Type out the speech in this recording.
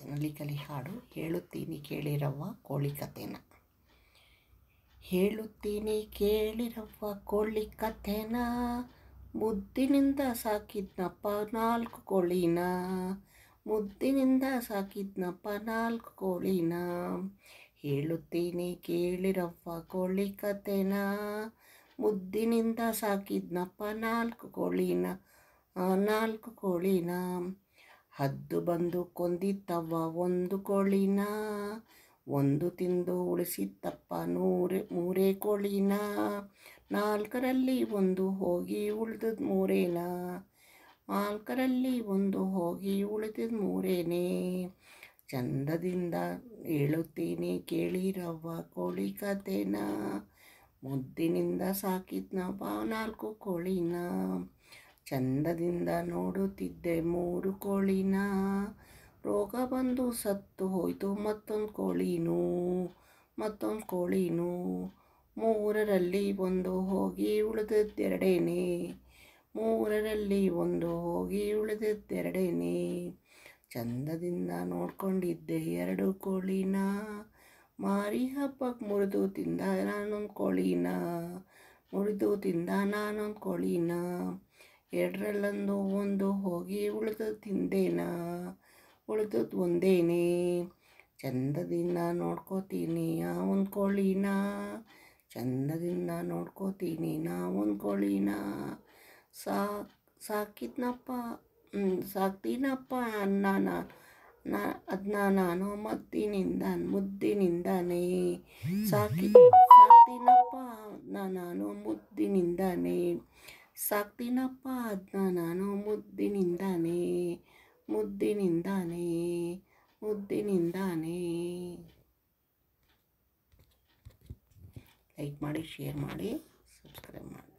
ನಲಿಕಲಿ ಹಾಡು. ಹೇಳುತ್ತೀನಿ ಕೇಳಿರವ್ವ ಕೋಳಿ ಕಥೆನ. ಹೇಳುತ್ತೀನಿ ಕೇಳಿರವ್ವ ಕೋಳಿ ಕಥೆನ, ಮುದ್ದಿನಿಂದ ಸಾಕಿದ್ನಪ್ಪ 4 ಕೋಳಿನ, ಮುದ್ದಿನಿಂದ ಸಾಕಿದ್ನಪ್ಪ 4 ಕೋಳಿನ. ಹೇಳುತ್ತೀನಿ ಕೇಳಿರವ್ವ ಕೋಳಿ ಕಥೆನ, ಮುದ್ದಿನಿಂದ ಸಾಕಿದ್ನಪ್ಪ 4 ಕೋಳಿನ, 4 ಕೋಳಿನ. ಹದ್ದು ಬಂದು ಕೊಂದಿತ್ತವ್ವ 1 ಕೋಳಿನ, 1 ತಿಂದು ಉಳಿಸಿತ್ತಪ್ಪ 3 ಕೋಳಿನ. 4ರಲ್ಲಿ 1 ಹೋಗಿ ಉಳಿದದ್ದು 3ನ, 4ರಲ್ಲಿ 1 ಹೋಗಿ ಉಳಿದದ್ದು 3ನೇ. ಚಂದದಿಂದ ಹೇಳುತ್ತೀನಿ ಕೇಳಿರವ್ವ ಕೋಳಿ ಕಥೆನ, ಮುದ್ದಿನಿಂದ ಸಾಕಿದ್ನಪ್ಪ 4 ಕೋಳಿನ. ಚಂದದಿಂದ ನೋಡುತ್ತಿದ್ದೆ 3 ಕೋಳಿನ, ರೋಗ ಬಂದು ಸತ್ತು ಹೋಯ್ತು ಮತ್ತೊಂದು ಕೋಳಿನೂ. 3ರಲ್ಲಿ 1 ಹೋಗಿ ಉಳಿದದ್ದು 2ನೇ, 3ರಲ್ಲಿ 1 ಹೋಗಿ ಉಳಿದದ್ದು 2ನೇ. ಚಂದದಿಂದ ನೋಡ್ಕೊಂಡಿದ್ದೆ 2 ಕೋಳಿನ, ಮಾರಿ ಹಬ್ಬಕ್ಕೆ ಮುರಿದು ತಿಂದ ನಾನೊಂದು ಕೋಳಿನ. 2ರಲ್ಲೊಂದು 1 ಹೋಗಿ ಉಳಿದದ್ದು ತಿಂದೇನ, ಉಳಿದದ್ದು 1ನೇ. ಚಂದದಿಂದ ನೋಡ್ಕೋತೀನಿ ಆ 1 ಕೋಳಿನ, ಚಂದದಿಂದ ನೋಡ್ಕೋತೀನಿ ನಾ 1 ಕೋಳಿನ. ಸಾಕ್ತೀನಪ್ಪ ಅದನ್ನ ನಾನು ಮುದ್ದಿನಿಂದಾನೇ. ಸಾಕ್ತೀನಪ್ಪ ಅದನ್ನ ನಾನು ಮುದ್ದಿನಿಂದಾನೇ. ಲೈಕ್ ಮಾಡಿ, ಶೇರ್ ಮಾಡಿ, ಸಬ್ಸ್ಕ್ರೈಬ್ ಮಾಡಿ.